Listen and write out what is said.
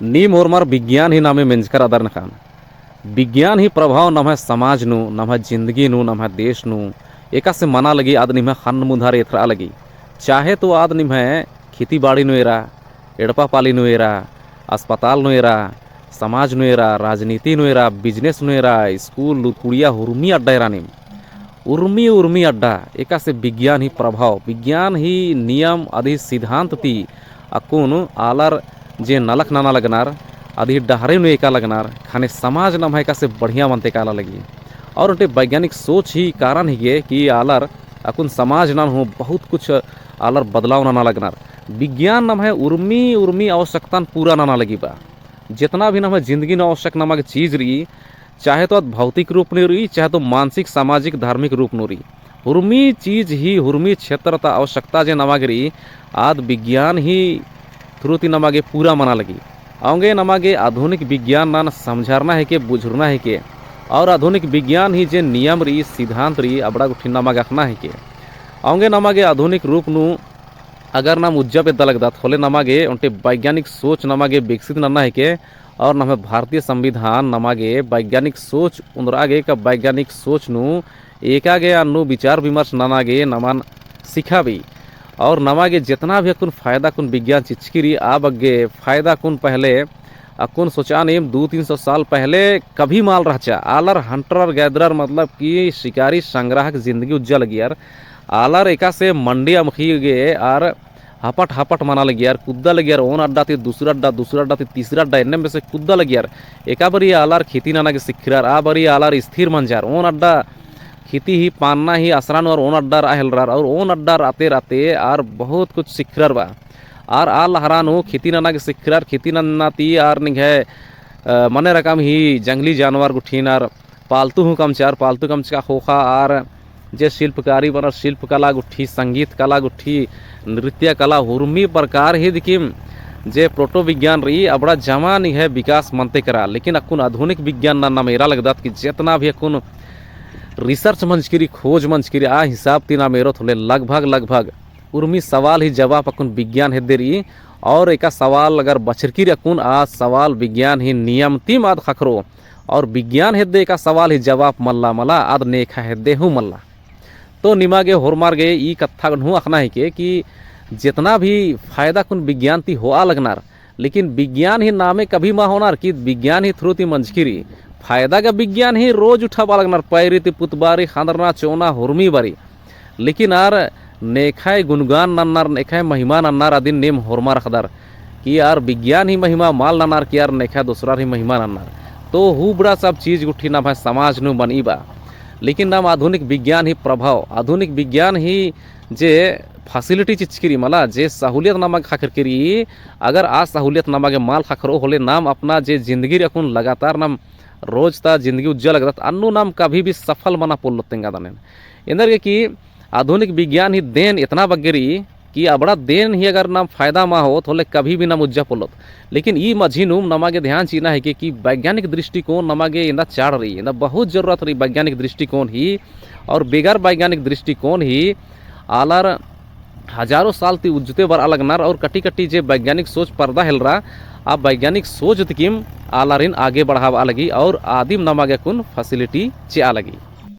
नीम होरमार विज्ञान ही नामे मेंजकर अदर नखान विज्ञान ही प्रभाव नम समाज नु नम जिंदगी नु नम देश नु एका से मना लगी आद निम्हे खन मुधार एथरा लगी चाहे तो आद निम्हे खेती बाड़ी नुएरा एड़पा पाली नुएरा अस्पताल नुएरा समाज नुएरा राजनीति नुएरा बिजनेस नुएरा स्कूल कुड़िया हुर्मी अड्डा रानिम उर्मी उर्मी अड्डा एका से विज्ञान ही प्रभाव विज्ञान ही नियम आदि सिद्धांत ती अकुन आलर जे नलक नाना लगनार आदि डहरे नु एका लगनार खाने समाज नम एका से बढ़िया मनते काला लगी और उनके वैज्ञानिक सोच ही कारण ही कि आलर अकुन समाज नान हो बहुत कुछ आलर बदलाव नाना लगनार विज्ञान नम है उर्मी उर्मी आवश्यकता पूरा नाना लगी बा जितना भी नम जिंदगी न आवश्यक नमक चीज रही चाहे तो भौतिक रूप में रही चाहे तो मानसिक सामाजिक धार्मिक रूप में रही हुर्मी चीज ही हुर्मी क्षेत्र ता आवश्यकता जे नमागे आद विज्ञान ही थ्रुति नमागे पूरा मना लगी आगे नमागे आधुनिक विज्ञान नान समझाना है के बुझरना है के और आधुनिक विज्ञान ही जे नियम रही सिद्धांत रही अबड़ा गुठी नमागे अखना है के आगे नमागे आधुनिक रूप नु अगर नाम उज्जा पे दलग दात होले नमागे उनटे वैज्ञानिक सोच नमागे विकसित नन्ना है के और नमे भारतीय संविधान नमागे वैज्ञानिक सोच उंदरागे का वैज्ञानिक सोच नु एकागे अनु विचार विमर्श ननागे नमान सिखा भी और नमागे जितना भी अकुन फायदा कुन विज्ञान चिचकिरी आब अगे फायदा कुन पहले अकुन सोचा नेम 200-300 साल पहले कभी माल रहचा आलर हंटर गैदरर मतलब कि शिकारी संग्राहक जिंदगी उज्जल गियार आलर एका से मंडी अमखी गे और हपट हपट मना लगी यार कुद्दा लगी यार ओन अड्डा थे दूसरा अड्डा थे तीसरा अड्डा इन्ने में से कुद्दा लगी यार एका बरी आलार खेती नाना के सिखरार आ बरी आलार स्थिर मंजार ओन अड्डा खेती ही पानना ही असरान और ओन अड्डा राहलरार और ओन अड्डा राते राते और बहुत कुछ सिखरार बा और आल हरान हो खेती नाना के सिखरार खेती नाती और निघे मने रकम ही जंगली जानवर गुठीन और पालतू हूँ कमचार पालतू कमचा खोखा और जे शिल्पकारी बना शिल्पकला गुठी संगीत कला गुठी नृत्य कला हुर्मी प्रकार ही दिखिम जे प्रोटो विज्ञान रही अबड़ा जमा नहीं है विकास मनते करा लेकिन अकुन आधुनिक विज्ञान ना नाम एरा लगदात कि जितना भी अकुन रिसर्च मंच करी खोज मंच करी आ हिसाब तीना मेरो थोले लगभग उर्मी सवाल ही जवाब अकुन विज्ञान हेदे रही और एका सवाल अगर बछरकी अकुन आ सवाल विज्ञान ही नियम तीम आद खखरो और विज्ञान हेदे का सवाल ही जवाब मल्ला मला आद नेखा हेदे हूँ मल्ला तो निमागे होरमार गे ई कथा हूँ अखना है के कि जितना भी फायदा कुन विज्ञान ती होआ लगनार लेकिन विज्ञान ही नामे कभी मा होनार कि विज्ञान ही थ्रू ती मंझकिरी फायदा का विज्ञान ही रोज उठावा लगनार पैरी ती पुतबारी खांदरना चौना हुर्मी बारी लेकिन आर नेखाय गुणगान नन्नार नेखाय महिमा नन्नार आदिन नेम होरमार खदार कि यार विज्ञान ही महिमा माल नन्नार कि यार नेखा दूसरा ही महिमा नन्नार तो हु बड़ा सब चीज उठी ना भाई समाज नु बनी बा लेकिन नाम आधुनिक विज्ञान ही प्रभाव आधुनिक विज्ञान ही जे फैसिलिटी चिचकिरी मला जे सहूलियत नामक खाकर करी अगर आ सहूलियत नामक माल खाखरो होले नाम अपना जे जिंदगी रखुन लगातार नाम रोज ता जिंदगी उज्जवल लगता अन्नु नाम कभी भी सफल मना पोलतेंगा दाने इंदर कि आधुनिक विज्ञान ही देन इतना बगेरी कि अबड़ा देन ही अगर नाम फायदा मा हो तो कभी भी नाम उज्जा पोलत लेकिन ई मझीनुम नमागे ध्यान चीना है कि वैज्ञानिक दृष्टिकोण नमागे इंदा चाड़ रही इंदा बहुत जरूरत रही वैज्ञानिक दृष्टिकोण ही और बेगर वैज्ञानिक दृष्टिकोण ही आलार हजारों साल ती उज्जते बर अलगनार और कटी कटी जे वैज्ञानिक सोच पर्दा हिल रहा अब वैज्ञानिक सोच तिकिम आलारिन आगे बढ़ावा लगी और आदिम नमागे कुन फैसिलिटी चे आ लगी।